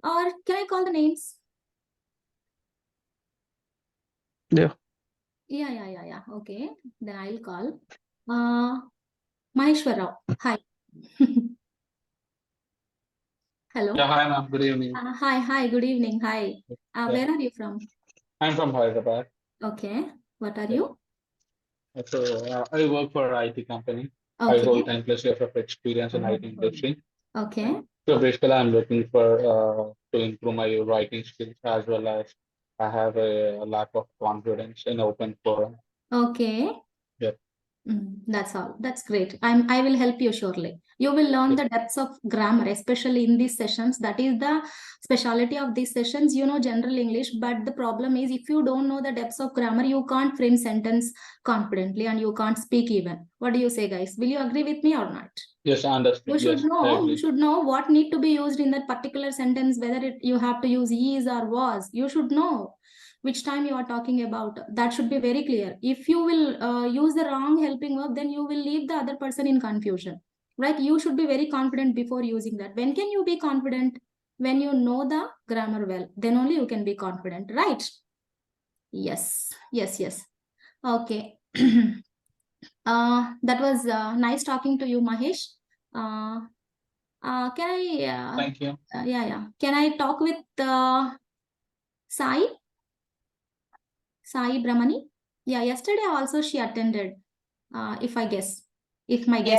Or can I call the names? Yeah. Yeah. Okay. Then I'll call. Maheshwar Rao. Hi. Hello. Yeah, hi ma'am. Good evening. Hi. Good evening. Hi. Yeah. Where are you from? I'm from Hyderabad. Okay. What are Yeah. you? So I work for an IT company. I Okay. hold 10 plus years of experience in IT industry. Okay. So basically, I'm looking for to improve my writing skills as well as I have a lack of confidence in open forum. Okay. Yeah. That's all. That's great. I will help you surely. You will learn the depths of grammar, especially in these sessions. That is the specialty of these sessions. You know general English, but the problem is if you don't know the depths of grammar, you can't frame sentence confidently and you can't speak even. What do you say, guys? Will you agree with me or not? Yes, I understand. You should Yes, I know. agree. You should know what need to be used in that particular sentence. Whether you have to use is or was. You should know which time you are talking about. That should be very clear. If you will use the wrong helping verb, then you will leave the other person in confusion, right? You should be very confident before using that. When can you be confident? When you know the grammar well, then only you can be confident, right? Yes. Okay. That was nice talking to you, Mahesh. Can I Thank you. Can I talk with Sai Brahmani? Yeah, yesterday also she attended. If my guess is correct.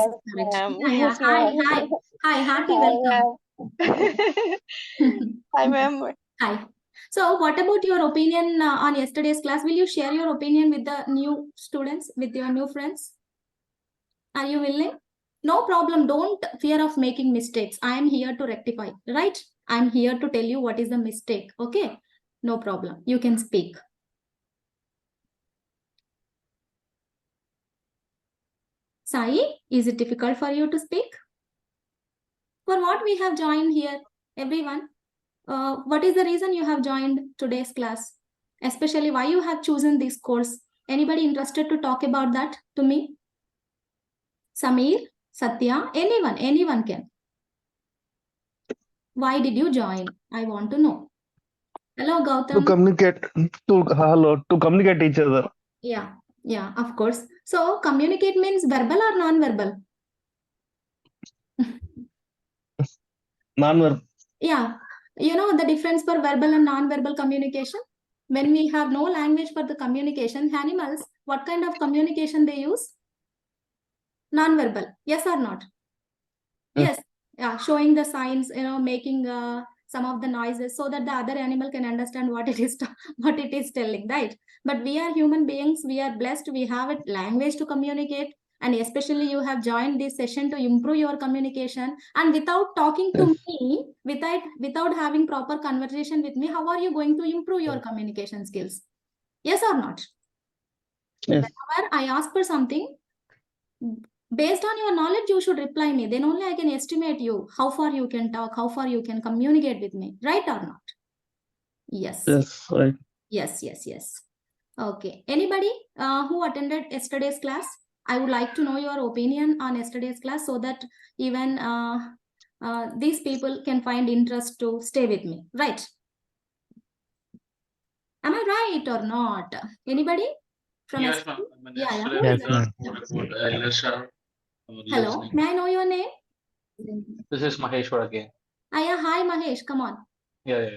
Yeah. Yes, ma'am. Hi, hearty Hi, welcome. ma'am. Hi, ma'am. Hi. So, what about your opinion on yesterday's class? Will you share your opinion with the new students, with your new friends? Are you willing? No problem. Don't fear of making mistakes. I am here to rectify, right? I'm here to tell you what is the mistake. Okay? No problem. You can speak. Sai, is it difficult for you to speak? For what we have joined here, everyone? What is the reason you have joined today's class? Especially why you have chosen this course? Anybody interested to talk about that to me? Samir, Satya, anyone can. Why did you join? I want to know. Hello, Gautam. To communicate each other. Yeah, of course. So communicate means verbal or non-verbal? Non-verbal. Yeah. You know the difference for verbal and non-verbal communication? When we have no language for the communication, animals, what kind of communication they use? Non-verbal. Yes or not? Yes. Yeah, showing the signs, making some of the noises so that the other animal can understand what it is what it is telling, right? But we are human beings, we are blessed, we have a language to communicate, and especially you have joined this session to improve your communication. And without talking to me, without having proper conversation with me, how are you going to improve your communication skills? Yes or not? Yes. Whenever I ask for something, based on your knowledge, you should reply me. Then only I can estimate you, how far you can talk, how far you can communicate with me, right or not? Yes. Yes, right. Yes. Okay. Anybody who attended yesterday's class? I would like to know your opinion on yesterday's class so that even these people can find interest to stay with me, right? Am I right or not? Anybody? From Yes, yesterday? ma'am. Yeah. Yesterday Who we is learned it? more about LSR. Hello. Listening. May I know your name? This is Maheshwar again. Yeah. Hi, Mahesh. Come on. Yeah.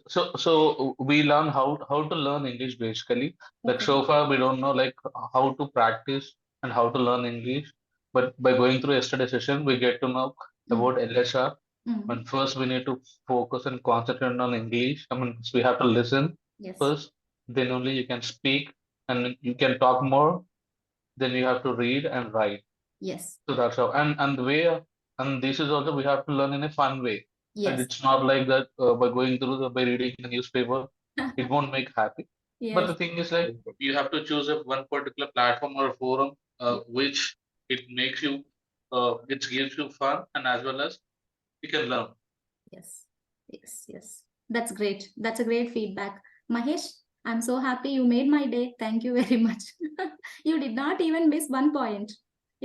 So we learn how to learn English basically. Like Okay. so far we don't know like how to practice and how to learn English. But by going through yesterday's session, we get to know about LSR. And first we need to focus and concentrate on English. I mean, so we have to listen Yes. first, then only you can speak and you can talk more. Then you have to read and write. Yes. So that's how. And the way and this is also we have to learn in a fun way. And Yes. it's not like that by going through by reading the newspaper, it won't make happy. But the Yes. thing is like you have to choose a one particular platform or forum Yes. which it makes you it gives you fun and as well as you can learn. Yes. That's great. That's a great feedback. Mahesh, I'm so happy you made my day. Thank you very much. You did not even miss one point.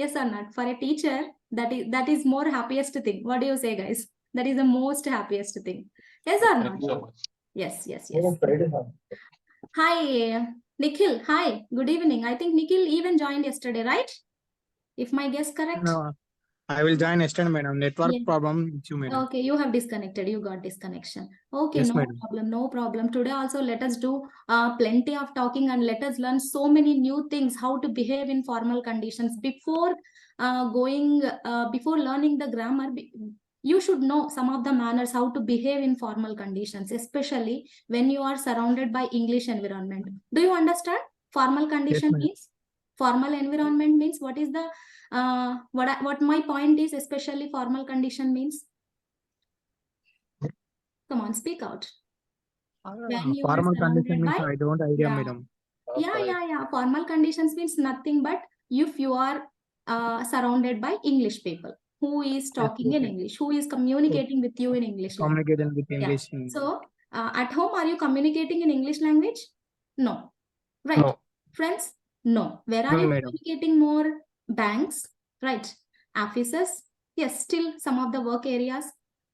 Yes or not? For a teacher, that is more happiest thing. What do you say, guys? That is the most happiest thing. Yes or Thank you no? so much. Yes. Hi, Nikhil. Hi, good evening. I think Nikhil even joined yesterday, right? If my guess correct? No, I will join yesterday, madam. Network Yeah. problem issue, madam. Okay, you have disconnected. You got disconnection. Okay, Yes, no madam. problem. No problem. Today also let us do plenty of talking and let us learn so many new things, how to behave in formal conditions. Before before learning the grammar, you should know some of the manners, how to behave in formal conditions, especially when you are surrounded by English environment. Do you understand? Formal condition madam. means, formal environment means, what is the what my point is, especially formal condition means. Come on, speak out. When you are Formal condition surrounded means by, I don't idea, yeah, madam. yeah. Formal conditions means nothing but if you are surrounded by English people who is talking in okay. English, who is communicating with you in English language. Communicating with Yeah. English. So at home, are you communicating in English language? No. Right. No. Friends? No. Where are No, you madam. communicating more? Banks, right? Offices? Yes, still some of the work areas.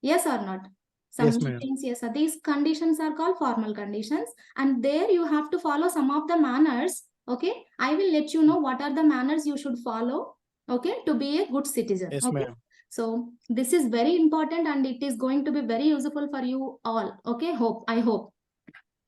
Yes or not? Some Yes, madam. meetings, yes. These conditions are called formal conditions, and there you have to follow some of the manners. Okay, I will let you know what are the manners you should follow. Okay, to be a good citizen. Yes, okay. madam. So this is very important and it is going to be very useful for you all. Okay, I hope.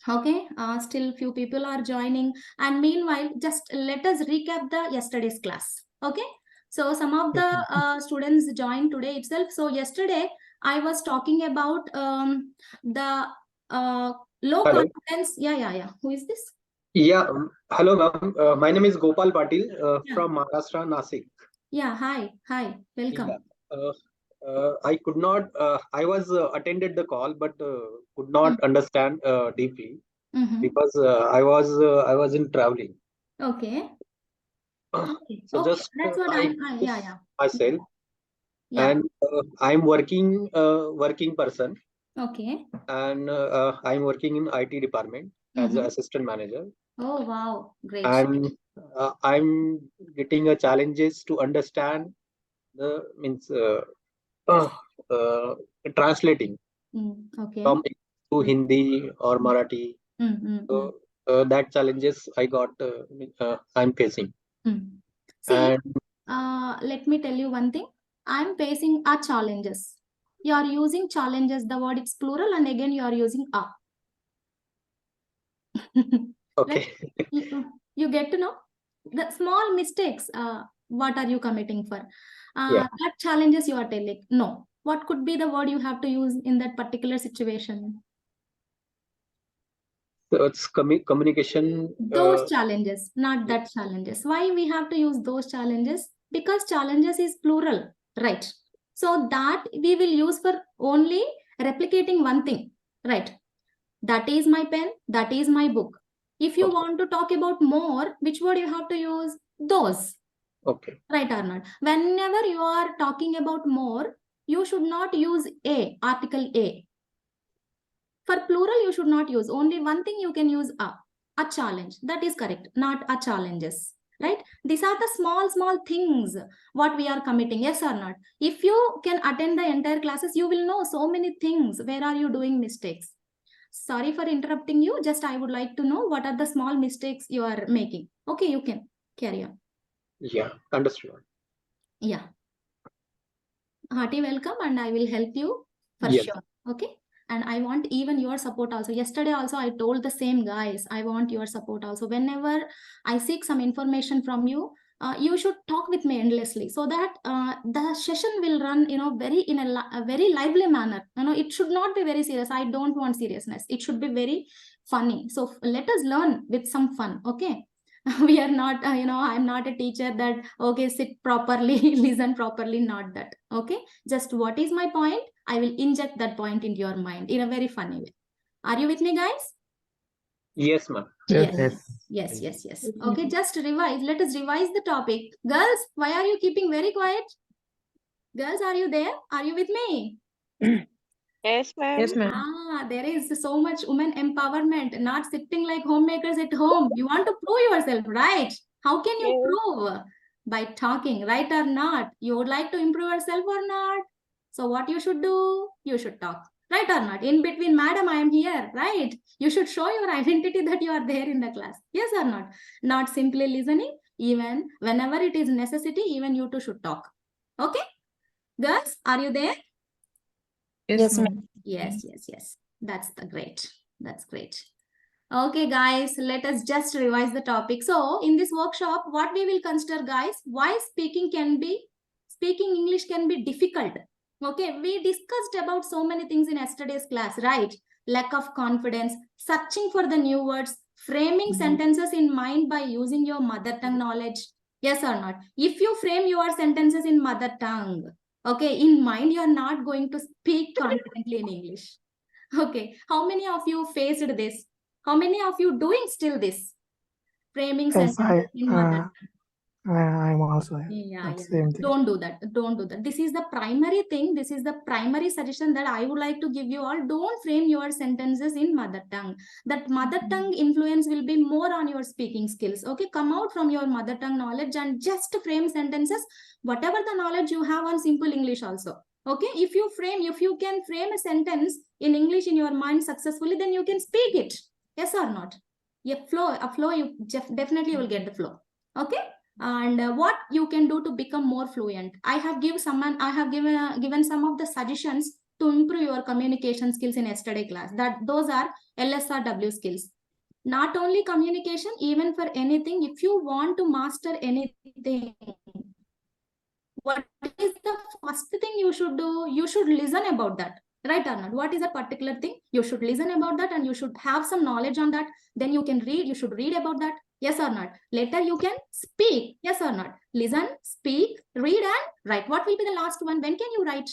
Okay, still few people are joining, and meanwhile just let us recap the yesterday's class. Okay, so some of the students joined today itself. So yesterday I was talking about the low Hello. confidence. Yeah. Who is this? Yeah, hello, ma'am. My name is Gopal Patil Yeah. from Maharashtra, Nasik. Yeah, hi, welcome. Yeah. I could not. I was attended the call, but could not understand deeply because I was in traveling. Okay. So Okay, just that's what I yeah. myself, Yeah. and I'm working person, Okay. and I'm working in IT department as an assistant manager. Oh wow, great. And I'm getting a challenges to understand the means translating Okay. from to Hindi or Marathi. So that challenges I got I'm facing. See, And let me tell you one thing. I'm facing a challenges. You are using challenges, the word it's plural, and again you are using a. okay, You get to know the small mistakes. What are you committing for? Yeah. That challenges you are telling. No. What could be the word you have to use in that particular situation? so it's communication. Those challenges, not that challenges. Why we have to use those challenges? Because challenges is plural, right? So that we will use for only replicating one thing, right? That is my pen, that is my book. If you Okay. want to talk about more, which word you have to use? Those. Okay. Right or not? Whenever you are talking about more, you should not use a, article a. For plural, you should not use. Only one thing you can use a challenge. That is correct, not a challenges. Right? These are the small things what we are committing. Yes or not? If you can attend the entire classes, you will know so many things. Where are you doing mistakes? Sorry for interrupting you. Just I would like to know what are the small mistakes you are making. Okay, you can carry on. Yeah, understood. Yeah. Hearty welcome, and I will help you for Yes. sure. Okay. And I want even your support also. Yesterday also I told the same guys, I want your support also. Whenever I seek some information from you, you should talk with me endlessly so that the session will run, very in a very lively manner. It should not be very serious. I don't want seriousness. It should be very funny. So let us learn with some fun. Okay. We are not, I'm not a teacher that, okay, sit properly, listen properly, not that. Okay. Just what is my point? I will inject that point into your mind in a very funny way. Are you with me, guys? Yes, ma'am. Yes. Okay, just revise. Let us revise the topic. Girls, why are you keeping very quiet? Girls, are you there? Are you with me? Yes, ma'am. Yes, ma'am. There is so much women empowerment, not sitting like homemakers at home. You want to prove yourself, right? How can you Yes. prove? By talking, right or not? You would like to improve yourself or not? So what you should do? You should talk. Right or not? In between, madam, I am here, right? You should show your identity that you are there in the class. Yes or not? Not simply listening, even whenever it is necessity, even you two should talk. Okay? Girls, are you there? Yes, ma'am. Yes. That's the great. That's great. Okay, guys, let us just revise the topic. So, in this workshop, what we will consider, guys, why speaking English can be difficult. Okay, we discussed about so many things in yesterday's class, right? Lack of confidence, searching for the new words, framing sentences in mind by using your mother tongue knowledge. Yes or not? If you frame your sentences in mother tongue, okay, in mind, you are not going to speak confidently in English. Okay, how many of you faced this? How many of you doing still this? Framing Yes, sentences in mother tongue. I'm also Yeah. same thing. Don't do that. This is the primary thing. This is the primary suggestion that I would like to give you all. Don't frame your sentences in mother tongue. That mother tongue influence will be more on your speaking skills. Okay, come out from your mother tongue knowledge and just frame sentences, whatever the knowledge you have on simple English also. Okay, if you can frame a sentence in English in your mind successfully, then you can speak it. Yes or not? A flow, you definitely will get the flow. Okay. And what you can do to become more fluent. I have given some of the suggestions to improve your communication skills in yesterday class. Those are LSRW skills. Not only communication, even for anything, if you want to master anything, what is the first thing you should do? You should listen about that. Right or not? What is a particular thing? You should listen about that and you should have some knowledge on that. Then you can read. You should read about that. Yes or not? Later you can speak. Yes or not? Listen, speak, read and write. What will be the last one? When can you write?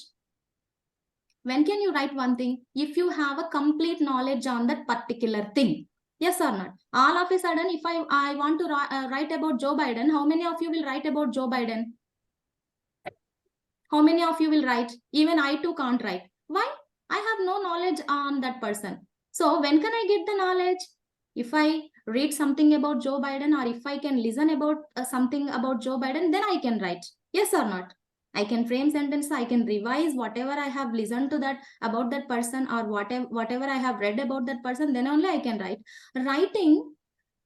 When can you write one thing? If you have a complete knowledge on that particular thing. Yes or not? All of a sudden, if I want to write about Joe Biden, how many of you will write about Joe Biden? How many of you will write? Even I too can't write. Why? I have no knowledge on that person. So when can I get the knowledge? If I read something about Joe Biden, or if I can listen about something about Joe Biden, then I can write. Yes or not? I can frame sentence. I can revise whatever I have listened to that about that person, or whatever I have read about that person. Then only I can write. Writing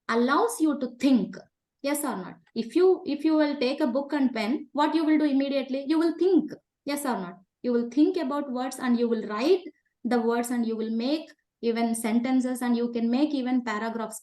allows you to think. Yes or not? If you will take a book and pen, what you will do immediately? You will think. Yes or not? You will think about words and you will write the words and you will make even sentences and you can make even paragraphs.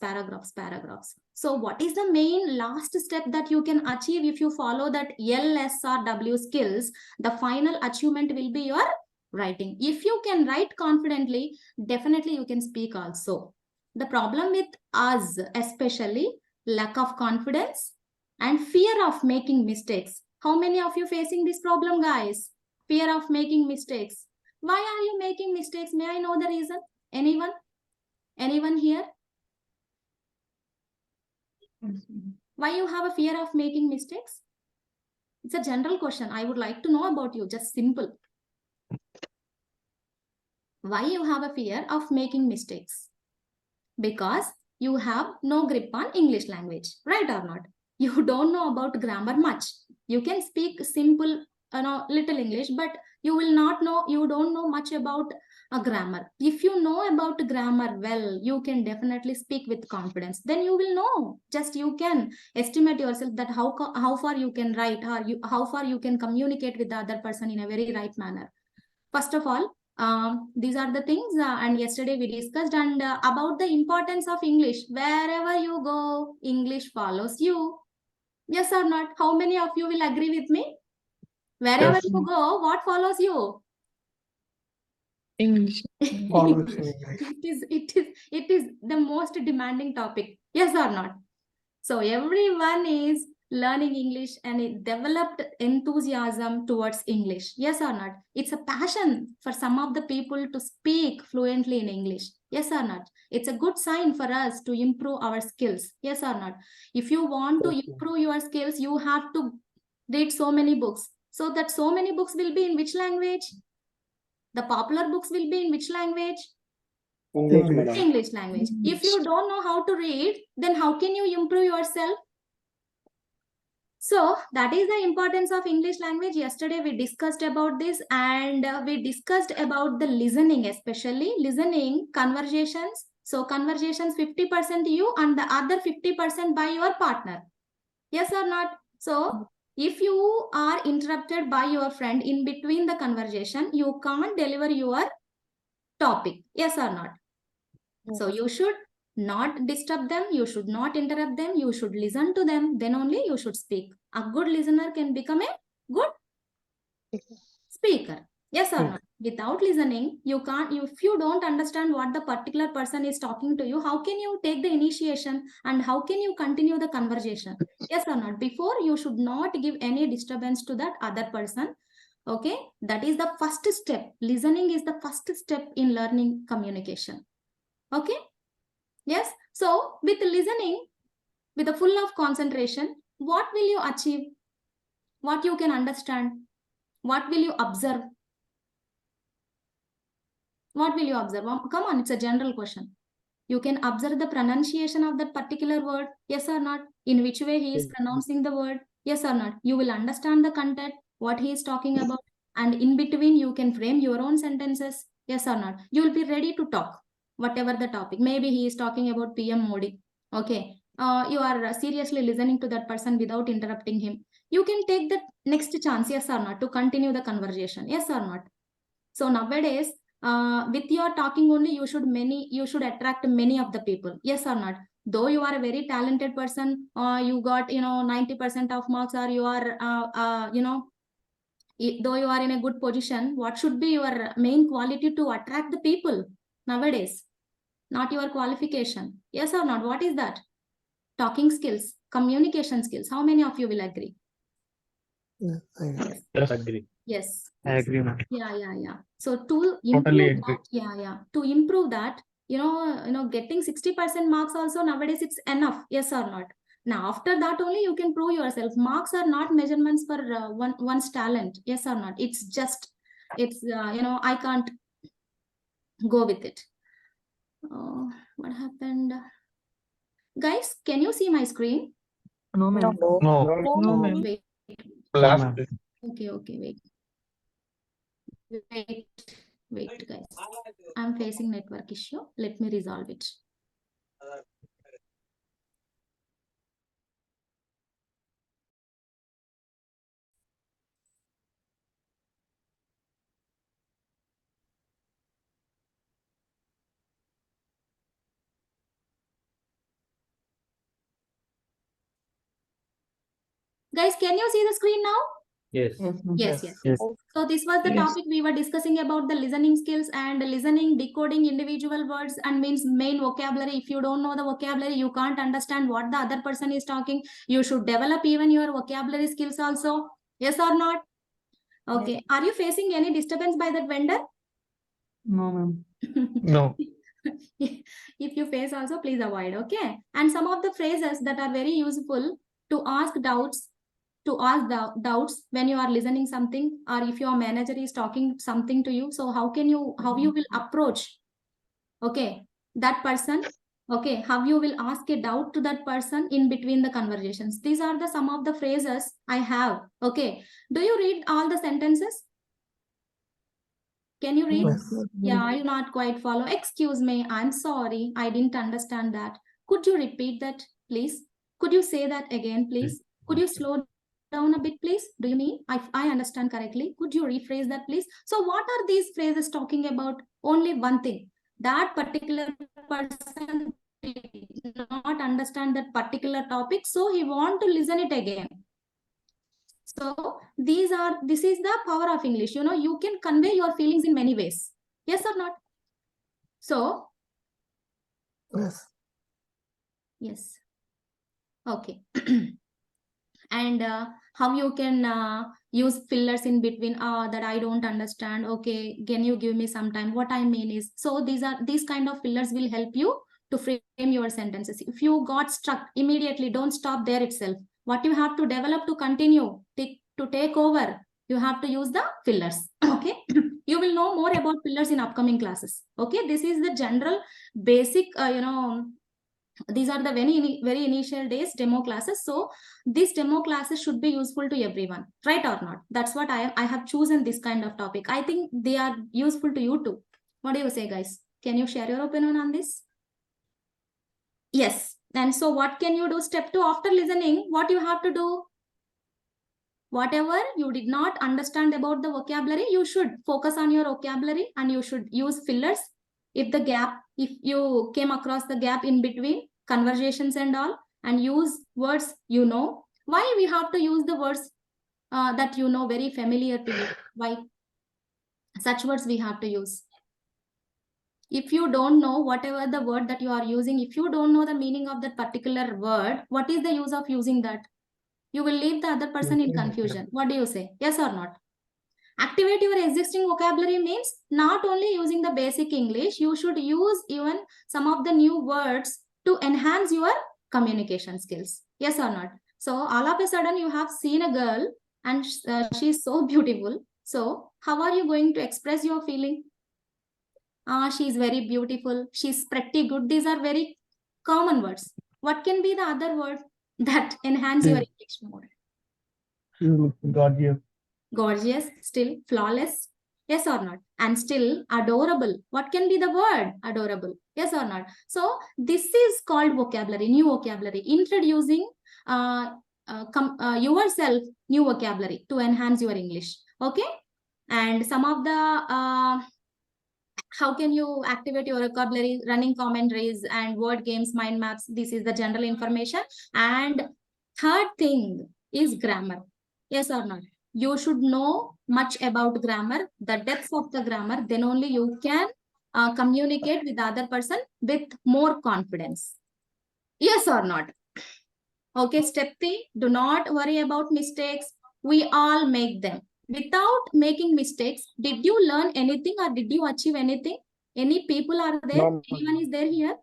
So what is the main last step that you can achieve if you follow that LSRW skills? The final achievement will be your writing. If you can write confidently, definitely you can speak also. The problem with us, especially lack of confidence and fear of making mistakes. How many of you facing this problem, guys? Fear of making mistakes. Why are you making mistakes? May I know the reason? Anyone? Anyone here? Why you have a fear of making mistakes? It's a general question. I would like to know about you, just simple. Why you have a fear of making mistakes? Because you have no grip on English language, right or not? You don't know about grammar much. You can speak simple, little English, but you don't know much about a grammar. If you know about grammar well, you can definitely speak with confidence. Then you will know. Just you can estimate yourself that how far you can write, or how far you can communicate with the other person in a very right manner. First of all, these are the things and yesterday we discussed and about the importance of English. Wherever you go, English follows you. Yes or not? How many of you will agree with me? Wherever Yes. you go, what follows you? English. Always in English. It is the most demanding topic. Yes or not? So everyone is learning English and it developed enthusiasm towards English. Yes or not? It's a passion for some of the people to speak fluently in English. Yes or not? It's a good sign for us to improve our skills. Yes or not? If you want to improve your skills, you have to read so many books. So that so many books will be in which language? The popular books will be in which language? English, madam. English language. If you don't know how to read, then how can you improve yourself? So that is the importance of English language. Yesterday we discussed about this, and we discussed about the listening, especially listening conversations. So conversations 50% you and the other 50% by your partner. Yes or not? So if you are interrupted by your friend in between the conversation, you can't deliver your topic. Yes or not? So you should not disturb them. You should not interrupt them. You should listen to them. Then only you should speak. A good listener can become a good speaker. Yes or not? Without listening, you can't. If you don't understand what the particular person is talking to you, how can you take the initiation and how can you continue the conversation? Yes or not? Before, you should not give any disturbance to that other person. Okay, that is the first step. Listening is the first step in learning communication. Okay. Yes. So with listening, with a full of concentration, what will you achieve? What you can understand? What will you observe? What will you observe? Come on, it's a general question. You can observe the pronunciation of that particular word. Yes or not? In which way he is pronouncing the word. Yes or not? You will understand the content, what he is talking about. And in between, you can frame your own sentences. Yes or not? You will be ready to talk. Whatever the topic, maybe he is talking about PM Modi. Okay, you are seriously listening to that person without interrupting him. You can take the next chance, yes or not, to continue the conversation. Yes or not? So nowadays, with your talking only, you should attract many of the people. Yes or not? Though you are a very talented person, you got 90% of marks, or you are though you are in a good position, what should be your main quality to attract the people nowadays? Not your qualification. Yes or not? What is that? Talking skills, communication skills. How many of you will agree? Yeah, I agree. Yes. Agree. Yes. I agree, ma'am. Yeah. So to Totally improve agree. that, to improve that, getting 60% marks also nowadays it's enough. Yes or not? Now after that only you can prove yourself. Marks are not measurements for one's talent. Yes or not? It's just, I can't go with it. What happened? Guys, can you see my screen? No, ma'am. No. No, ma'am. Wait. Last. Okay, wait, guys. I'm facing network issue. Let me resolve it. Guys, can you see the screen now? Yes. Yes. Yes. So this was the topic we were discussing about the listening skills and listening, decoding individual words and means main vocabulary. If you don't know the vocabulary, you can't understand what the other person is talking. You should develop even your vocabulary skills also. Yes or not? Okay. Yes. Are you facing any disturbance by that vendor? No, ma'am. No. If you face also, please avoid. Okay. And some of the phrases that are very useful to ask doubts when you are listening something, or if your manager is talking something to you, so how you will approach that person, how you will ask a doubt to that person in between the conversations. These are the some of the phrases I have. Okay, do you read all the sentences? Can you read? Yes. Yeah, you not quite follow. Excuse me, I'm sorry, I didn't understand that. Could you repeat that, please? Could you say that again, please? Could you slow down a bit, please? Do you mean I understand correctly? Could you rephrase that, please? So what are these phrases talking about? Only one thing. That particular person did not understand that particular topic, so he want to listen it again. So this is the power of English. You can convey your feelings in many ways. Yes or not? So Yes. yes. Okay. And how you can use fillers in between that I don't understand. Okay, can you give me some time? What I mean is, so these kind of fillers will help you to frame your sentences. If you got stuck immediately, don't stop there itself. What you have to develop to continue, to take over, you have to use the fillers. Okay. You will know more about fillers in upcoming classes. Okay, this is the general basic These are the very initial days demo classes. So these demo classes should be useful to everyone, right or not? That's what I have chosen this kind of topic. I think they are useful to you too. What do you say, guys? Can you share your opinion on this? Yes. And so what can you do? Step 2, after listening, what you have to do? Whatever you did not understand about the vocabulary, you should focus on your vocabulary and you should use fillers. If you came across the gap in between conversations and all, and use words you know. Why we have to use the words that you know, very familiar to you? Why? Such words we have to use. If you don't know whatever the word that you are using, if you don't know the meaning of that particular word, what is the use of using that? You will leave the other person in confusion. What do you say? Yes or not? Activate your existing vocabulary means not only using the basic English, you should use even some of the new words to enhance your communication skills. Yes or not? So all of a sudden you have seen a girl and she's so beautiful. So how are you going to express your feeling? She's very beautiful. She's pretty good. These are very common words. What can be the other word that enhance your English more? Gorgeous. Gorgeous, still flawless, yes or not? And still adorable. What can be the word? Adorable, yes or not? So this is called vocabulary, new vocabulary, introducing yourself new vocabulary to enhance your English. Okay, and some of the how can you activate your vocabulary? Running commentaries and word games, mind maps. This is the general information. And third thing is grammar. Yes or not? You should know much about grammar, the depth of the grammar. Then only you can communicate with the other person with more confidence. Yes or not? Okay, step 3, do not worry about mistakes. We all make them. Without making mistakes, did you learn anything or did you achieve anything? Any people are there? No. Anyone is there here?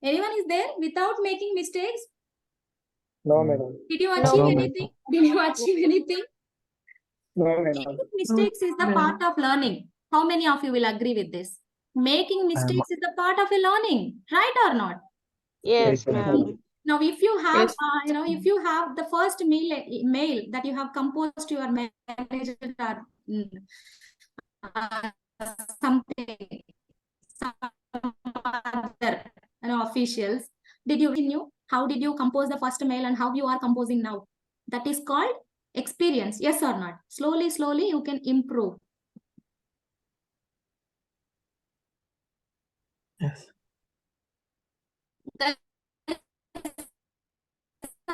Anyone is there without making mistakes? No, madam. Did you achieve No, anything? Did you achieve anything? No, madam. Making mistakes is the part of learning. How many of you will agree with this? Making mistakes is the part of a learning, right or not? Yes, Yes, ma'am. Now, if you have, Yes. if you have the first mail that you have composed to your manager or something, some other officials, did you renew? How did you compose the first mail and how you are composing now? That is called experience. Yes or not? Slowly, slowly, you can improve. Yes.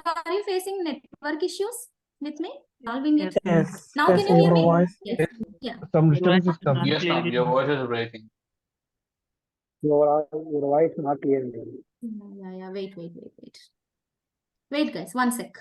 Are you facing network issues with me? Solving it. Yes. Now Yes, can you hear your me? voice. Yes. Yeah. Some disturbance is coming. Yes, ma'am. Your voice is breaking. Your voice not clear. madam. Yeah. Wait. Wait, guys. 1 sec.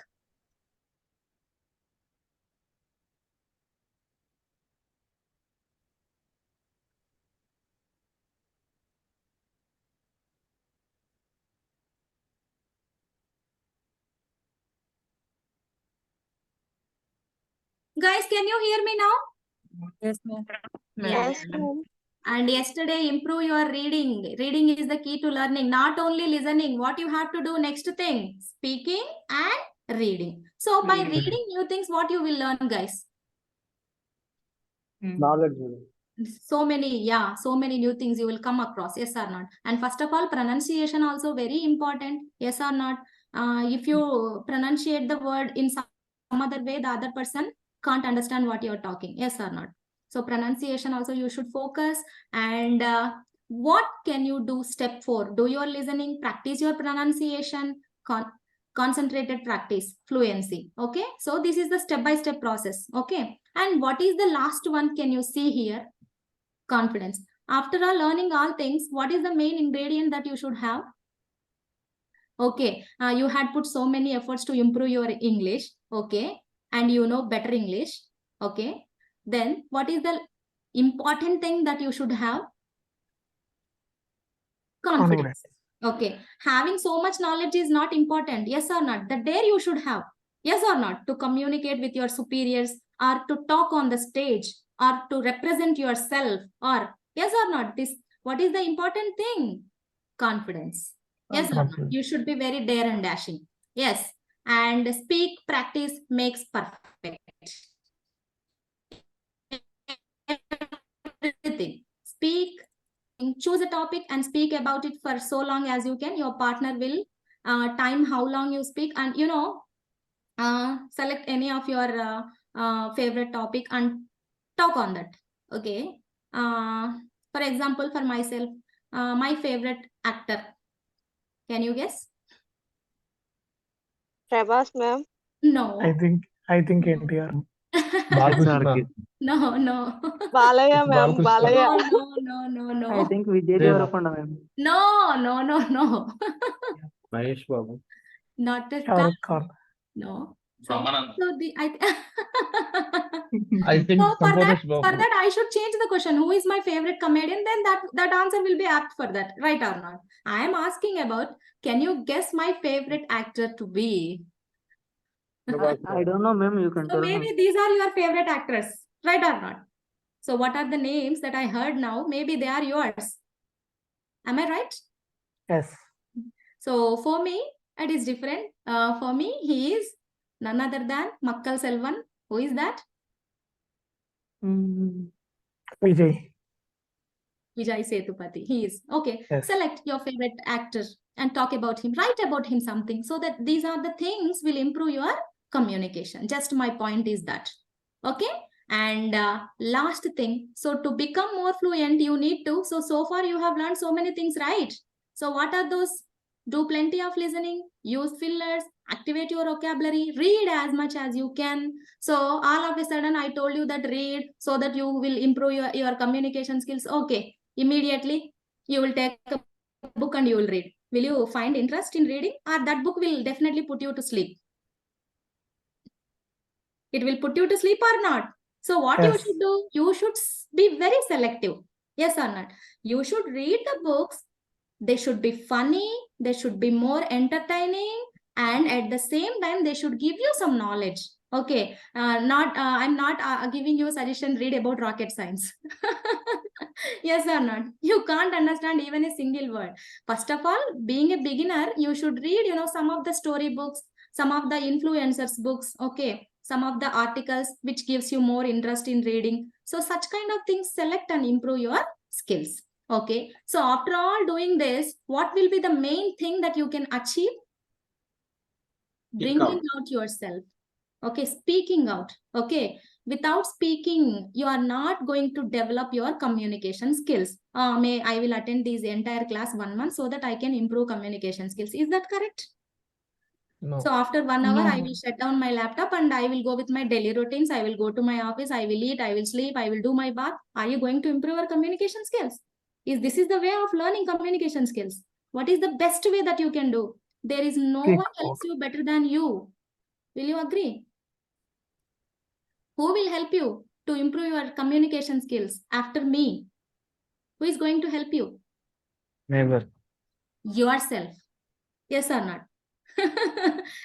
Guys, can you hear me now? Yes, ma'am. Yes, ma'am. And yesterday, improve your reading. Reading is the key to learning, not only listening. What you have to do next thing? Speaking and reading. So by reading new things, what you will learn, guys? Knowledge. madam. So many new things you will come across. Yes or not? And first of all, pronunciation also very important. Yes or not? If you pronunciate the word in some other way, the other person can't understand what you're talking. Yes or not? So pronunciation also you should focus. And what can you do? Step 4, do your listening, practice your pronunciation, concentrated practice, fluency. Okay, so this is the step-by-step process. Okay, and what is the last one? Can you see here? Confidence. After all learning all things, what is the main ingredient that you should have? Okay, you had put so many efforts to improve your English. Okay, and you know better English. Okay, then what is the important thing that you should have? Confidence. Okay, having so much knowledge is not important. Yes or not? The dare you should have. Yes or not? To communicate with your superiors or to talk on the stage or to represent yourself, or yes or not? This, what is the important thing? Confidence. Yes or no? Confidence. You should be very dare and dashing. Yes. And speak, practice makes perfect. Everything. Speak, choose a topic and speak about it for so long as you can. Your partner will time how long you speak, and select any of your favorite topic and talk on that. Okay. For example, for myself, my favorite actor. Can you guess? Prabhas, ma'am. No. I think NTR. Balkrishna. No. Balaya, ma'am. Balkrishna. Balaya. No. I think Vijay Deva. Devarakonda, ma'am. No. Mahesh Babu. Not a Shah star. Rukh Khan. No. Brahmananda. So I think so for Santosh Babu. that, I should change the question. Who is my favorite comedian? Then that answer will be apt for that, right or not? I am asking about, can you guess my favorite actor to be? I don't know, ma'am. You can So tell maybe me. these are your favorite actors, right or not? So what are the names that I heard now? Maybe they are yours. Am I right? Yes. So for me, it is different. For me, he is none other than Makkal Selvan. Who is that? Vijay. Vijay Sethupathi. He is. Okay. Yes. Select your favorite actor and talk about him. Write about him something so that these are the things will improve your communication. Just my point is that. Okay. And last thing. So to become more fluent, you need to. So far you have learned so many things, right? So what are those? Do plenty of listening, use fillers, activate your vocabulary, read as much as you can. So all of a sudden I told you that read so that you will improve your communication skills. Okay. Immediately you will take a book and you will read. Will you find interest in reading, or that book will definitely put you to sleep? It will put you to sleep or not? So what you Yes. should do, you should be very selective. Yes or not? You should read the books. They should be funny. They should be more entertaining. And at the same time, they should give you some knowledge. Okay. I'm not giving you a suggestion, read about rocket science. Yes or not? You can't understand even a single word. First of all, being a beginner, you should read, some of the story books, some of the influencers books. Okay. Some of the articles which gives you more interest in reading. So such kind of things, select and improve your skills. Okay. So after all doing this, what will be the main thing that you can achieve? Bringing out yourself. Okay. Speaking out. Okay. Without speaking, you are not going to develop your communication skills. I will attend this entire class 1 month so that I can improve communication skills. Is that correct? No. So after 1 hour, No. I will shut down my laptop and I will go with my daily routines. I will go to my office. I will eat. I will sleep. I will do my bath. Are you going to improve your communication skills? This is the way of learning communication skills. What is the best way that you can do? There is no Speak one else you better than you. Will you agree? Who will help you to improve your communication skills after me? Who is going to help you? Never. Yourself. Yes or not?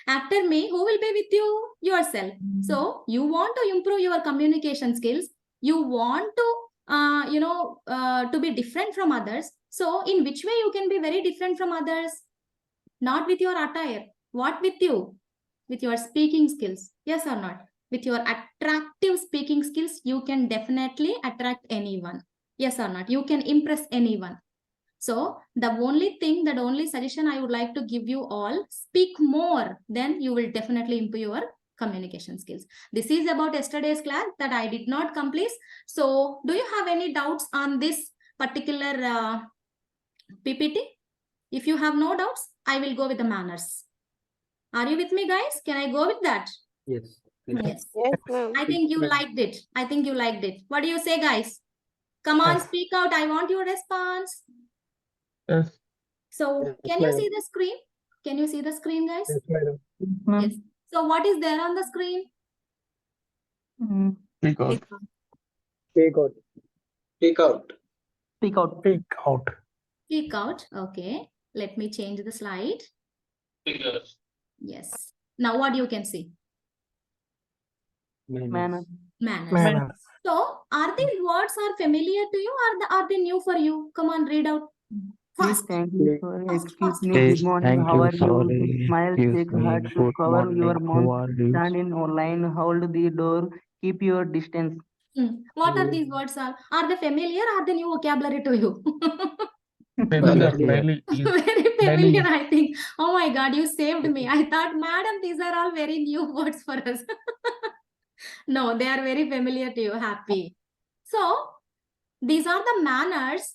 After me, who will be with you? Yourself. So you want to improve your communication skills. You want to, to be different from others. So in which way you can be very different from others? Not with your attire. What with you? With your speaking skills. Yes or not? With your attractive speaking skills, you can definitely attract anyone. Yes or not? You can impress anyone. So the only suggestion I would like to give you all, speak more, then you will definitely improve your communication skills. This is about yesterday's class that I did not complete. So do you have any doubts on this particular PPT? If you have no doubts, I will go with the manners. Are you with me, guys? Can I go with that? Yes. Yes. Yes, ma'am. I think you liked it. What do you say, guys? Come on, Yes. speak out. I want your response. Yes. So Yes, can you madam. see the screen? Can you see the screen, guys? Yes, madam. Yes. So what is there on the screen? Speak out. Speak out. Speak out. Speak out. Speak out. Speak out. Okay. Let me change the slide. Figures. Yes. Now what you can see? Manners. Manners. So are these words are familiar to you, or are they new for you? Come on, read out. Please, Fast. thank you. Please. Sorry, Fast, excuse fast, me. fast. Please, Good morning. thank How you, are you? sorry, Smile, excuse shake me, hard to good cover your morning, mouth. who are you? Stand in line. Hold the door. Keep your distance. What are these words? Are they familiar? Are they new vocabulary to you? Familiar, Familiar. daily use, Very daily familiar, use. I think. Oh my God, you saved me. I thought, madam, these are all very new words for us. No, they are very familiar to you. Happy. So, these are the manners.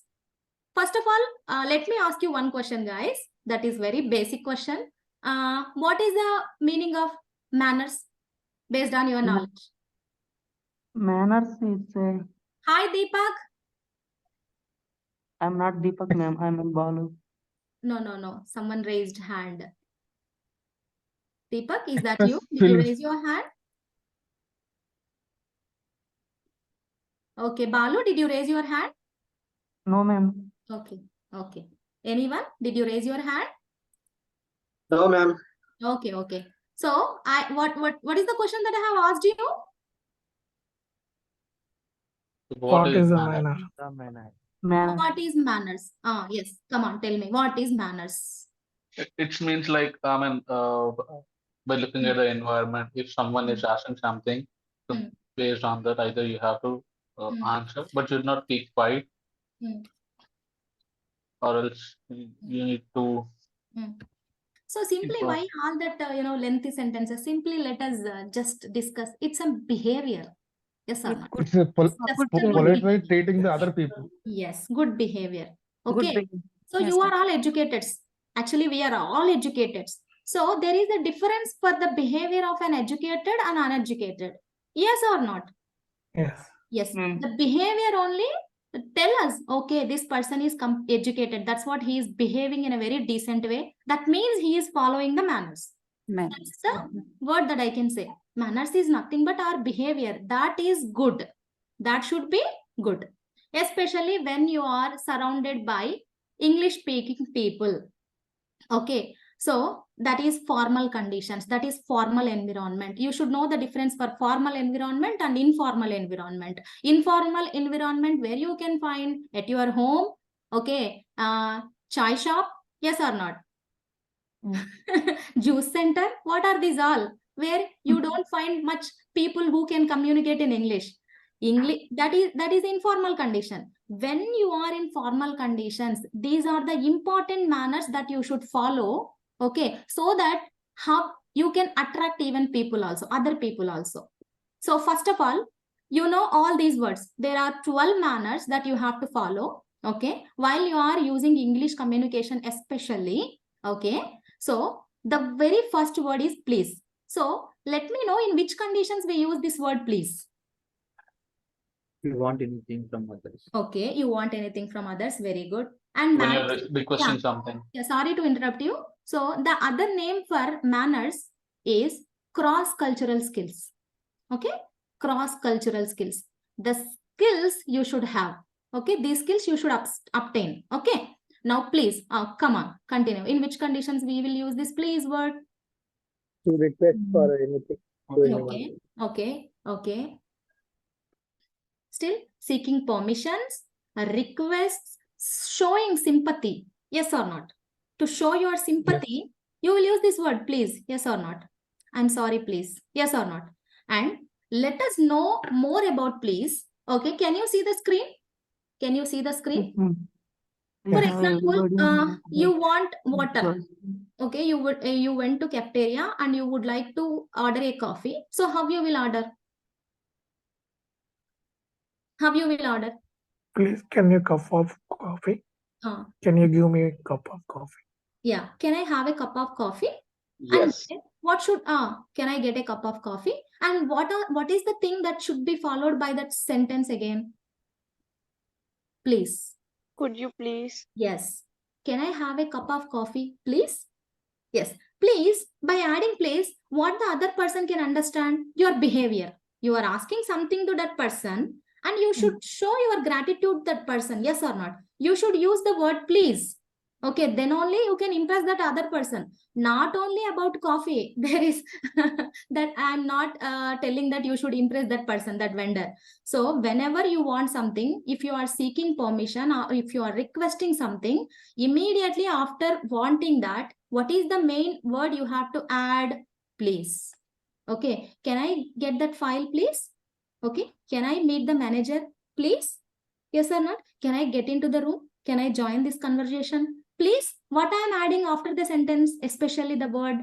First of all, let me ask you one question, guys. That is very basic question. What is the meaning of manners based on your knowledge? Manners is. Hi, Deepak. I'm not Deepak, ma'am. I'm Balu. No. Someone raised hand. Deepak, is that you? Did you Phil. raise your hand? Okay, Balu, did you raise your hand? No, ma'am. Okay. Anyone? Did you raise your hand? No, ma'am. Okay. So, what is the question that I have asked you? What is a manner? manner? The manner. Manners. What is manners? Yes. Come on, tell me. What is manners? It means like, I mean, by looking at the environment, if someone is asking something, so Mm. based on that, either you have to Mm. answer, but you should not keep quiet, Mm. or else you need to. So simply, Keep why all that lengthy sentences? Simply let us just discuss. It's a behavior. Yes or not? It's a Just a good polite way behavior. treating the other people. Yes, good behavior. Good Okay. behavior. So Yes, you are all educated. Actually, we are all educated. So there is a difference for the behavior of an educated and uneducated. Yes or not? Yes. Yes. Mm. The behavior only tell us, okay, this person is educated. That's what he is behaving in a very decent way. That means he is following the manners. That's the word that I can say. Manners is nothing but our behavior. That is good. That should be good. Especially when you are surrounded by English speaking people. Okay. So that is formal conditions. That is formal environment. You should know the difference for formal environment and informal environment. Informal environment where you can find at your home. Okay. Chai shop. Yes or not? Juice center. What are these all? Where you don't find much people who can communicate in English. That is informal condition. When you are in formal conditions, these are the important manners that you should follow. Okay, so that how you can attract even people also, other people also. So first of all, you know all these words. There are 12 manners that you have to follow. Okay, while you are using English communication, especially. Okay, so the very first word is please. So let me know in which conditions we use this word please. You want anything from others? Okay, you want anything from others. Very good. And When you're manners. requesting something. Yeah, sorry to interrupt you. So the other name for manners is cross-cultural skills. Okay, cross-cultural skills. The skills you should have. Okay, these skills you should obtain. Okay, now please, come on, continue. In which conditions we will use this please word? To request for anything to anyone. Okay. Still seeking permissions, requests, showing sympathy. Yes or not? To show your sympathy, you will use this word please. Yes or not? I'm sorry, please. Yes or not? And let us know more about please. Okay, can you see the screen? Can you see the screen? For example, you want water. Okay, you went to cafeteria and you would like to order a coffee. So how you will order? How you will order? Please, can you cup of coffee? Can you give me a cup of coffee? Yeah. Can I have a cup of coffee? Yes. And what should can I get a cup of coffee? And what is the thing that should be followed by that sentence again? Please. Could you please? Yes. Can I have a cup of coffee, please? Yes. Please, by adding please, what the other person can understand? Your behavior. You are asking something to that person and you should show your gratitude to that person. Yes or not? You should use the word please. Okay, then only you can impress that other person. Not only about coffee. There is that I'm not telling that you should impress that person, that vendor. So whenever you want something, if you are seeking permission or if you are requesting something, immediately after wanting that, what is the main word you have to add? Please. Okay, can I get that file, please? Okay, can I meet the manager, please? Yes or not? Can I get into the room? Can I join this conversation? Please, what I am adding after the sentence, especially the word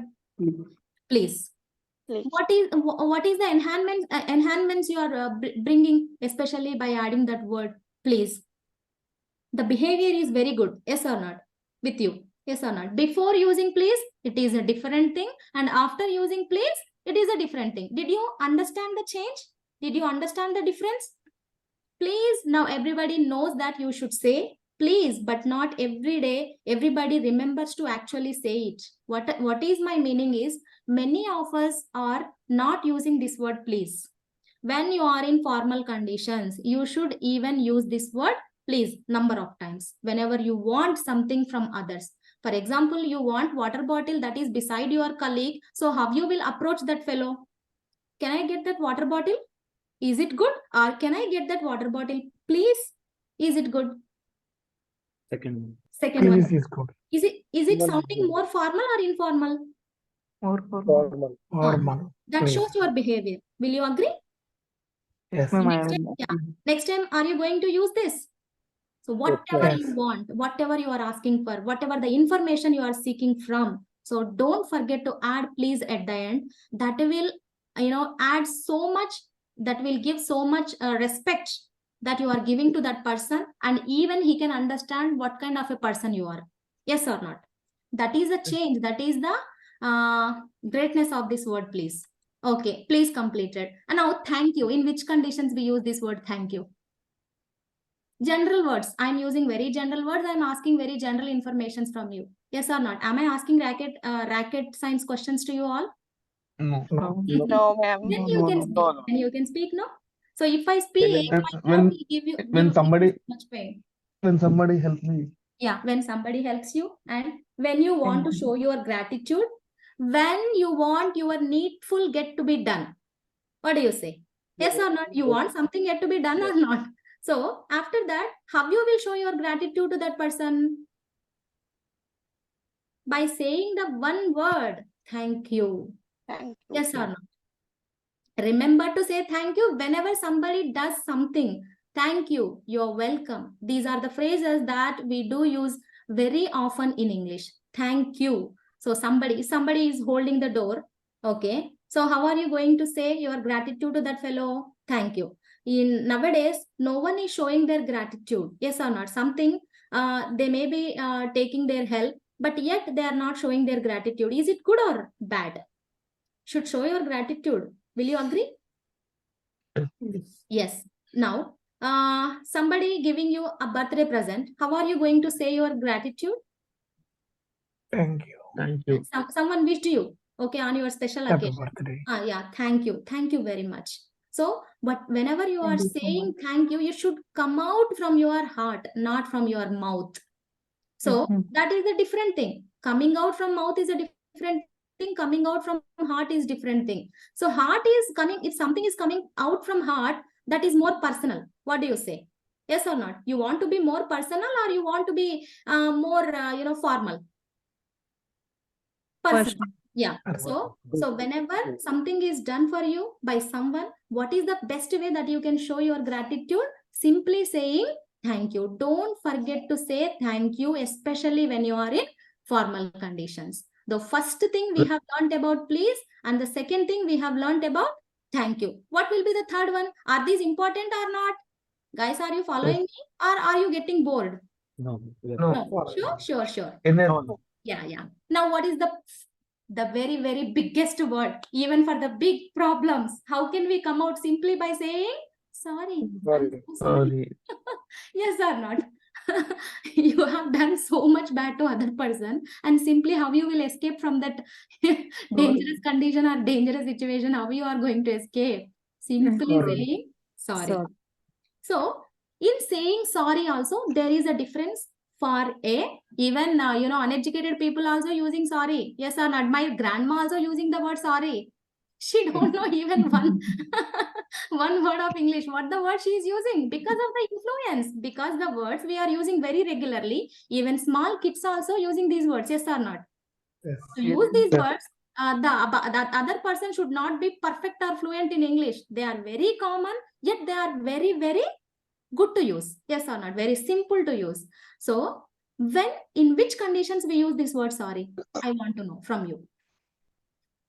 please. Please. What is the enhancements you are bringing, especially by adding that word please? The behavior is very good, yes or not, with you? Yes or not? Before using please, it is a different thing, and after using please, it is a different thing. Did you understand the change? Did you understand the difference? Please, now everybody knows that you should say please, but not every day everybody remembers to actually say it. What is my meaning is, many of us are not using this word please. When you are in formal conditions, you should even use this word please number of times whenever you want something from others. For example, you want water bottle that is beside your colleague, so how you will approach that fellow? Can I get that water bottle? Is it good? Or can I get that water bottle, please? Is it good? Second. Second one. Please is good. Is it sounding more formal or informal? More formal. Formal. That Please. shows your behavior. Will you agree? Yes. Ma'am, I Next time, am- next time, are you going to use this? So whatever Yes. you want, whatever you are asking for, whatever the information you are seeking from, so don't forget to add please at the end. That will, add so much, that will give so much respect that you are giving to that person, and even he can understand what kind of a person you are. Yes or not? That is a change. That is the greatness of this word please. Okay, please completed. And now thank you. In which conditions we use this word thank you? General words. I'm using very general words. I'm asking very general informations from you. Yes or not? Am I asking racket science questions to you all? No. No. No, ma'am. Then No, you no, can no. speak. No, no. Then you can speak, no? So if I speak, That's I know we give you when somebody- so much pain. when somebody helps me. Yeah, when somebody helps you, and when you want to show your gratitude, when you want your needful get to be done. What do you say? Yes or not? You want something yet to be done or not? So after that, how you will show your gratitude to that person? By saying the one word, thank you. Thank you. Yes or not? Remember to say thank you whenever somebody does something. Thank you. You're welcome. These are the phrases that we do use very often in English. Thank you. So somebody is holding the door. Okay. So how are you going to say your gratitude to that fellow? Thank you. In nowadays, no one is showing their gratitude. Yes or not? Something they may be taking their help, but yet they are not showing their gratitude. Is it good or bad? Should show your gratitude. Will you agree? Yes. Now, somebody giving you a birthday present, how are you going to say your gratitude? Thank you. Thank you. Someone wished you, okay, on your special Happy occasion. birthday. Yeah, thank you. Thank you very much. So, but whenever you are Thank you so saying much. thank you, you should come out from your heart, not from your mouth. So Mhm. that is a different thing. Coming out from mouth is a different thing. Coming out from heart is different thing. So heart is coming, if something is coming out from heart, that is more personal. What do you say? Yes or not? You want to be more personal, or you want to be more, formal? Personal. Yeah. So whenever something is done for you by someone, what is the best way that you can show your gratitude? Simply saying thank you. Don't forget to say thank you, especially when you are in formal conditions. The first thing we have learned about please, and the second thing we have learned about thank you. What will be the third one? Are these important or not? Guys, are you following me, or are you getting bored? No. No. Sure. No. Yeah. Now, what is the very, very biggest word, even for the big problems? How can we come out simply by saying sorry? I'm so sorry. Yes or not? You have done so much bad to other person, and simply how you will escape from that dangerous condition or dangerous situation? How you are going to escape? Simply Sorry. saying sorry. Sorry. So in saying sorry also, there is a difference for a, even uneducated people also using sorry. Yes or not? My grandma also using the word sorry. She don't know even one one word of English. What the word she is using? Because of the influence. Because the words we are using very regularly. Even small kids also using these words. Yes or not? Yes. To use these Yes. words, the other person should not be perfect or fluent in English. They are very common, yet they are very, very good to use. Yes or not? Very simple to use. So, in which conditions we use this word sorry? I want to know from you.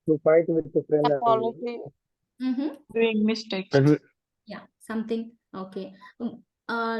To fight with a friend. Apology. Doing mistakes. When we- Yeah, something. Okay.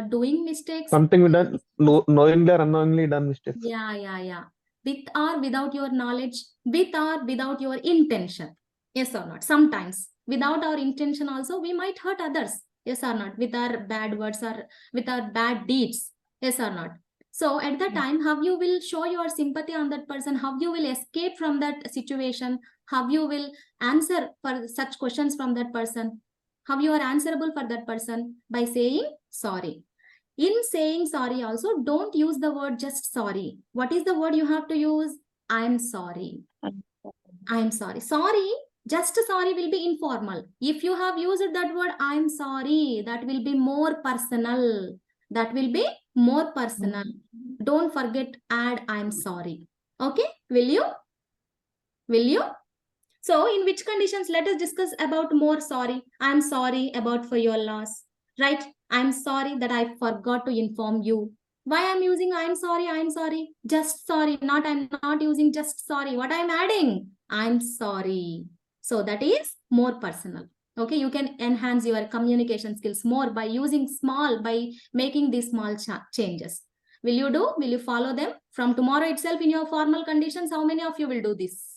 Doing mistakes. Something we done, knowingly or unknowingly done mistakes. Yeah. With or without your knowledge, with or without your intention. Yes or not? Sometimes without our intention also, we might hurt others. Yes or not? With our bad words or with our bad deeds. Yes or not? So at the time, how you will show your sympathy on that person, how you will escape from that situation, how you will answer for such questions from that person, how you are answerable for that person by saying sorry. In saying sorry also, don't use the word just sorry. What is the word you have to use? I'm sorry. I'm sorry. Sorry, just sorry will be informal. If you have used that word, I'm sorry, that will be more personal. That will be more personal. Don't forget, add I'm sorry. Okay, will you? Will you? So in which conditions, let us discuss about more sorry. I'm sorry about for your loss, right? I'm sorry that I forgot to inform you. Why I'm using I'm sorry, just sorry, not I'm not using just sorry. What I'm adding? I'm sorry. So that is more personal. Okay, you can enhance your communication skills more by using by making these small changes. Will you do? Will you follow them? From tomorrow itself in your formal conditions, how many of you will do this?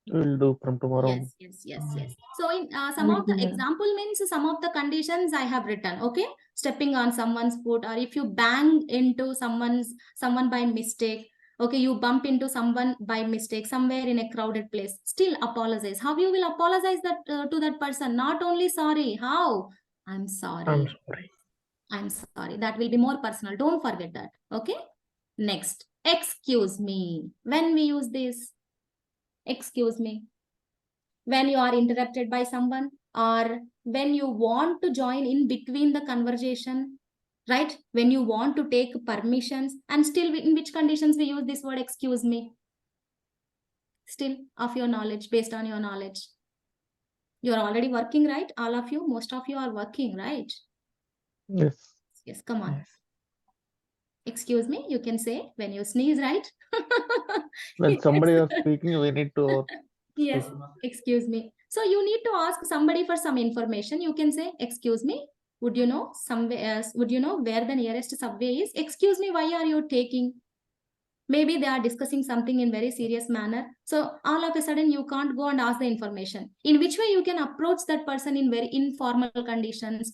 We'll do from tomorrow. Yes. So in some of the example means some of the conditions I have written, okay? Stepping on someone's foot, or if you bang into someone by mistake, okay, you bump into someone by mistake somewhere in a crowded place, still apologize. How you will apologize that to that person? Not only sorry, how? I'm sorry. I'm sorry. I'm sorry. That will be more personal. Don't forget that. Okay. Next, excuse me. When we use this, excuse me, when you are interrupted by someone, or when you want to join in between the conversation, right? When you want to take permissions, and still in which conditions we use this word excuse me? Still of your knowledge, based on your knowledge. You are already working, right? All of you, most of you are working, right? Yes. Yes, come on. Yes. Excuse me, you can say when you sneeze, right? When somebody is speaking, we need to. Yes, excuse me. So you need to ask somebody for some information. You can say, excuse me, would you know would you know where the nearest subway is? Excuse me, why are you taking? Maybe they are discussing something in very serious manner. So all of a sudden you can't go and ask the information. In which way you can approach that person in very informal conditions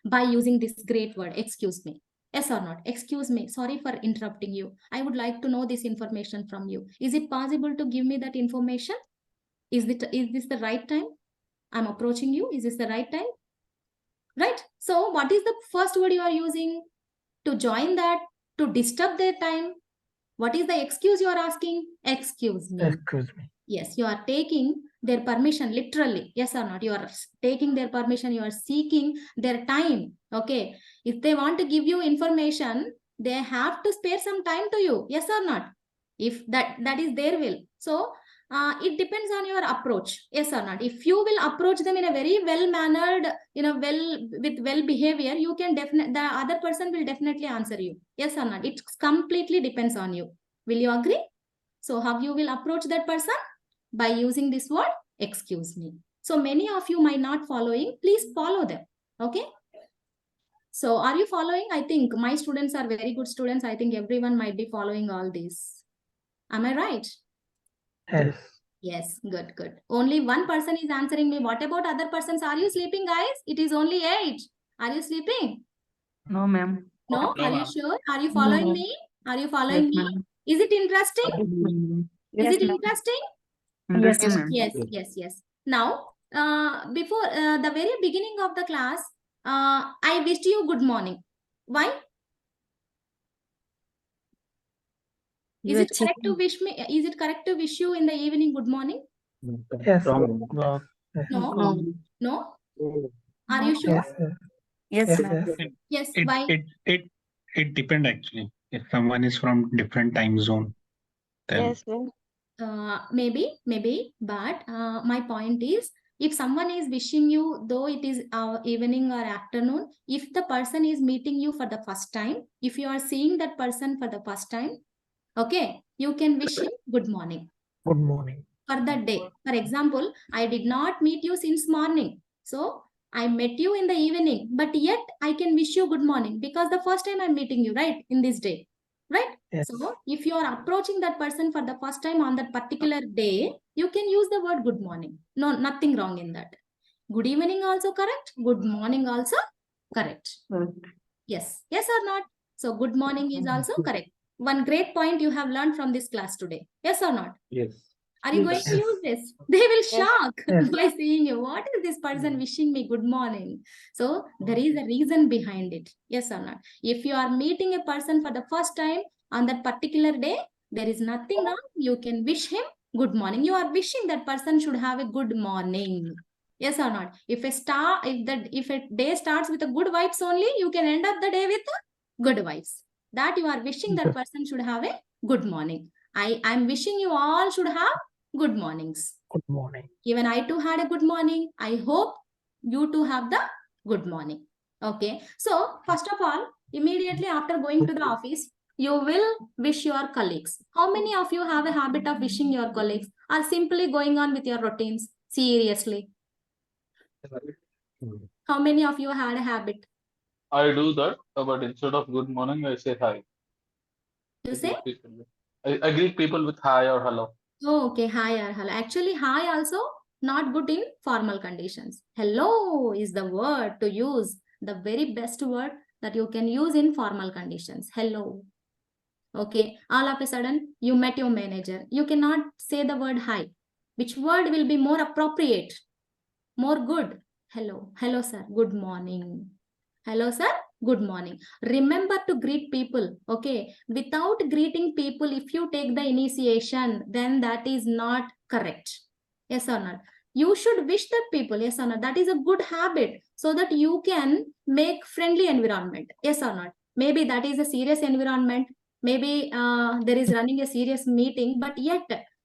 by using this great word, excuse me. Yes or not? Excuse me. Sorry for interrupting you. I would like to know this information from you. Is it possible to give me that information? Is this the right time? I'm approaching you. Is this the right time? Right? So what is the first word you are using to join that, to disturb their time? What is the excuse you are asking? Excuse me. Excuse me. Yes, you are taking their permission literally. Yes or not? You are taking their permission. You are seeking their time. Okay. If they want to give you information, they have to spare some time to you. Yes or not? If that is their will. So it depends on your approach. Yes or not? If you will approach them in a very well-mannered, with well behavior, you can the other person will definitely answer you. Yes or not? It completely depends on you. Will you agree? So how you will approach that person? By using this word, excuse me. So many of you might not following, please follow them. Okay. So are you following? I think my students are very good students. I think everyone might be following all these. Am I right? Yes. Yes, good. Only one person is answering me. What about other persons? Are you sleeping, guys? It is only 8. Are you sleeping? No, ma'am. No? No, Are you ma'am. sure? Are you following No. me? Are you following Yes, me? ma'am. Is it interesting? Is it interesting? Interesting, ma'am. Yes. Now, before the very beginning of the class, I wished you good morning. Why? Is it correct to wish me? Is it correct to wish you in the evening good morning? Yes. Wrong. No, No. No. No. Are you sure? Yes. Yes, Yes. ma'am. Yes. Yes. It Why? it depends actually. If someone is from different time zone, then Yes, ma'am. Maybe, but my point is, if someone is wishing you, though it is evening or afternoon, if the person is meeting you for the first time, if you are seeing that person for the first time, okay, you can wish him good morning Good morning. for that day. For example, I did not meet you since morning, so I met you in the evening, but yet I can wish you good morning because the first time I'm meeting you, right, in this day, right? Yes. So if you are approaching that person for the first time on that particular day, you can use the word good morning. No, nothing wrong in that. Good evening also correct. Good morning also correct. Yes. Yes or not? So good morning is also correct. One great point you have learned from this class today. Yes or not? Yes. Are you going Yes. to use this? They will Yes. shock Yes. by seeing you. What is this person wishing me good morning? So there is a reason behind it. Yes or not? If you are meeting a person for the first time on that particular day, there is nothing wrong. You can wish him good morning. You are wishing that person should have a good morning. Yes or not? If a day starts with a good vibes only, you can end up the day with good vibes. That you are wishing that person should have a good morning. I'm wishing you all should have good mornings. Good morning. Even I too had a good morning. I hope you too have the good morning. Okay. So first of all, immediately after going to the office, you will wish your colleagues. How many of you have a habit of wishing your colleagues or simply going on with your routines? Seriously. How many of you had a habit? I do that, but instead of good morning, I say hi. You say? I greet people with hi or hello. Oh, okay. Hi or hello. Actually, hi also not good in formal conditions. Hello is the word to use, the very best word that you can use in formal conditions. Hello. Okay. All of a sudden, you met your manager. You cannot say the word hi. Which word will be more appropriate? More good? Hello. Hello, sir. Good morning. Hello, sir. Good morning. Remember to greet people. Okay. Without greeting people, if you take the initiation, then that is not correct. Yes or not? You should wish that people. Yes or not? That is a good habit so that you can make friendly environment. Yes or not? Maybe that is a serious environment. Maybe there is running a serious meeting, but yet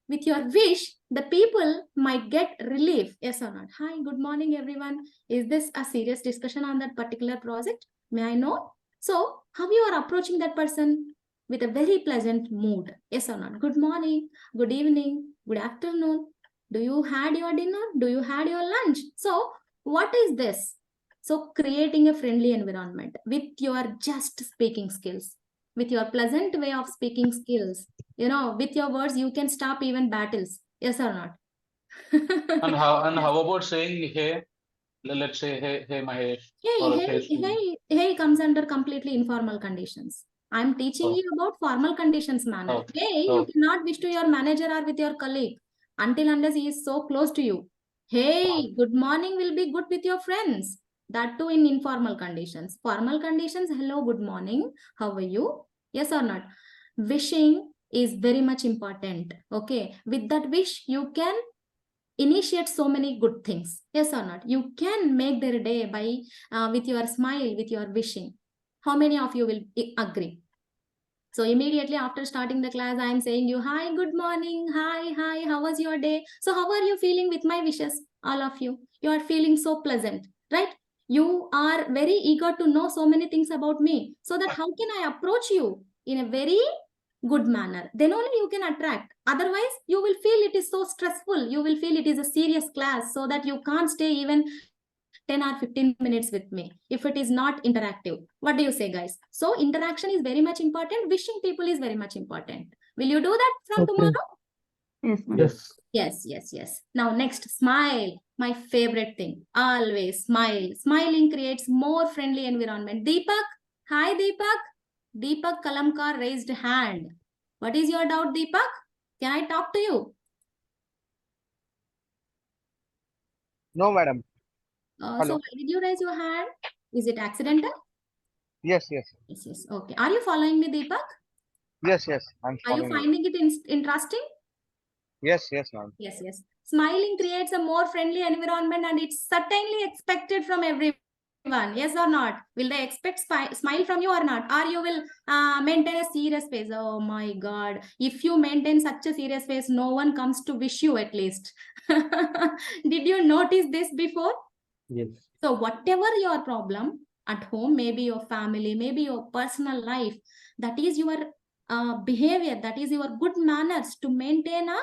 with your wish, the people might get relief. Yes or not? Hi, good morning, everyone. Is this a serious discussion on that particular project? May I know? So, how you are approaching that person? With a very pleasant mood. Yes or not? Good morning, good evening, good afternoon. Do you had your dinner? Do you had your lunch? So, what is this? So, creating a friendly environment with your just speaking skills, with your pleasant way of speaking skills. You know, with your words, you can stop even battles. Yes or not? And how about saying hey? Let's say hey Mahesh or hey Sri. Hey comes under completely informal conditions. I'm teaching Oh. you about formal conditions manner. Oh. Hey, Oh. you cannot wish to your manager or with your colleague until unless he is so close to you. Hey, good morning will be good with your friends. That too in informal conditions. Formal conditions, hello, good morning. How are you? Yes or not? Wishing is very much important. Okay. With that wish, you can initiate so many good things. Yes or not? You can make their day by with your smile, with your wishing. How many of you will agree? So immediately after starting the class, I am saying you, hi, good morning. Hi, how was your day? So how are you feeling with my wishes? All of you. You are feeling so pleasant, right? You are very eager to know so many things about me. So that how can I approach you in a very good manner? Then only you can attract. Otherwise, you will feel it is so stressful. You will feel it is a serious class so that you can't stay even 10 or 15 minutes with me if it is not interactive. What do you say, guys? So interaction is very much important. Wishing people is very much important. Will you do that from Okay. tomorrow? Yes, ma'am. Yes. Yes. Now next, smile. My favorite thing. Always smile. Smiling creates more friendly environment. Deepak. Hi, Deepak. Deepak Kalamkar raised hand. What is your doubt, Deepak? Can I talk to you? No, madam. So Hello. why did you raise your hand? Is it accidental? Yes. Yes. Okay. Are you following me, Deepak? Yes, yes, I'm Are you following you. finding it interesting? Yes, yes, ma'am. Yes, yes. Smiling creates a more friendly environment and it's certainly expected from everyone. Yes or not? Will they expect smile from you or not? Or you will maintain a serious face? Oh my God. If you maintain such a serious face, no one comes to wish you at least. Did you notice this before? Yes. So whatever your problem at home, maybe your family, maybe your personal life, that is your behavior, that is your good manners to maintain a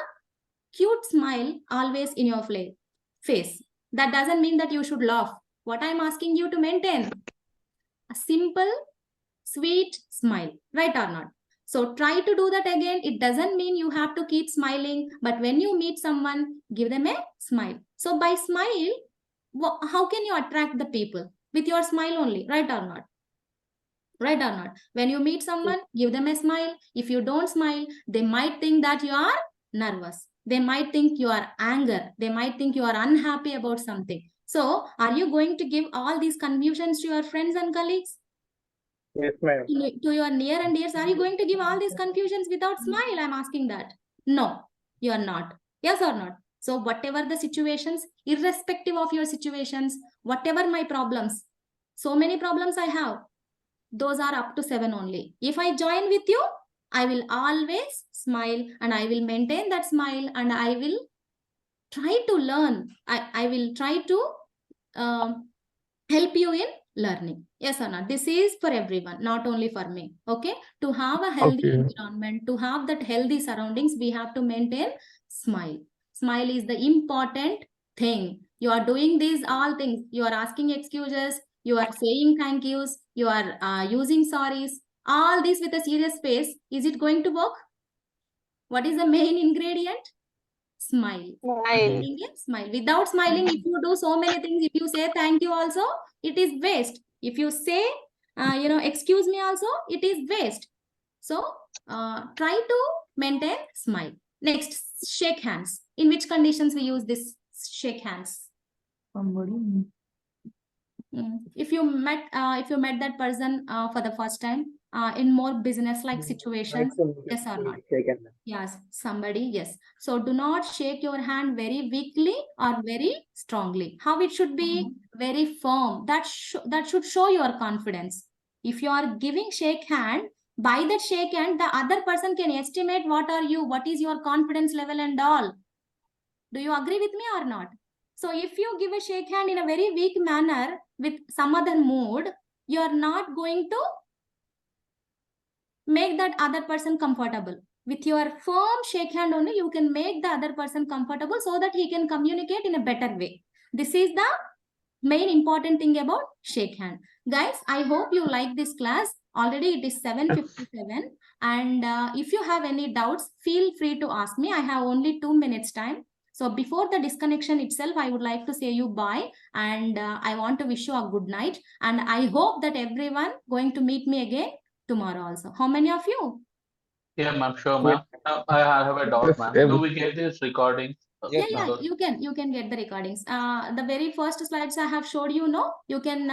cute smile always in your face. That doesn't mean that you should laugh. What I'm asking you to maintain a simple, sweet smile, right or not? So try to do that again. It doesn't mean you have to keep smiling, but when you meet someone, give them a smile. So by smile, how can you attract the people? With your smile only, right or not? Right or not? When you meet someone, give them a smile. If you don't smile, they might think that you are nervous. They might think you are anger. They might think you are unhappy about something. So are you going to give all these confusions to your friends and colleagues? Yes, ma'am. To your near and dears, are you going to give all these confusions without smile? I'm asking that. No, you are not. Yes or not? So whatever the situations, irrespective of your situations, whatever my problems, so many problems I have, those are up to 7 only. If I join with you, I will always smile and I will maintain that smile and I will try to learn. I will try to help you in learning. Yes or not? This is for everyone, not only for me. Okay. To have a healthy Okay. environment, to have that healthy surroundings, we have to maintain smile. Smile is the important thing. You are doing these all things. You are asking excuses. You are saying thank yous. You are using sorries. All this with a serious face. Is it going to work? What is the main ingredient? Smile. Smile. Smile. Without smiling, if you do so many things, if you say thank you also, it is waste. If you say, excuse me also, it is waste. So try to maintain smile. Next, shake hands. In which conditions we use this shake hands? If you met that person for the first time in more business-like situations, yes or not? Yes, somebody, yes. So do not shake your hand very weakly or very strongly. How it should be? Very firm. That should show your confidence. If you are giving shake hand, by that shake hand, the other person can estimate what is your confidence level and all. Do you agree with me or not? So if you give a shake hand in a very weak manner with some other mood, you are not going to make that other person comfortable. With your firm shake hand only, you can make the other person comfortable so that he can communicate in a better way. This is the main important thing about shake hand. Guys, I hope you like this class. Already it is 7:57 and if you have any doubts, feel free to ask me. I have only 2 minutes time. So before the disconnection itself, I would like to say you bye and I want to wish you a good night and I hope that everyone going to meet me again tomorrow also. How many of you? Yeah, ma'am, sure, ma'am. I have a doubt, Yes, ma'am. Do we get this recording? Yes, Yeah, ma'am. you can get the recordings. The very first slides I have showed you, no? You can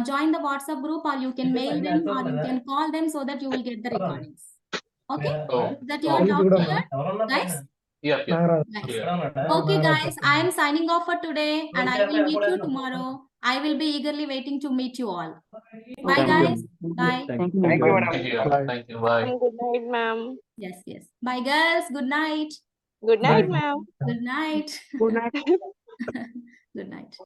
join the WhatsApp group or you can mail them or you can call them so that you will get the recordings. Okay? Oh, That your okay. doubt clear, guys? Yep, yep. Nice. Clear. Okay, guys, I am signing off for today and I will meet you tomorrow. I will be eagerly waiting to meet you all. Bye, Thank guys. you. Bye. Thank you. Thank you, madam. Thank you. Bye. Thank you. Bye. Good night, ma'am. Yes, yes. Bye, girls. Good night. Good night, ma'am. Good night. Good night. Good night.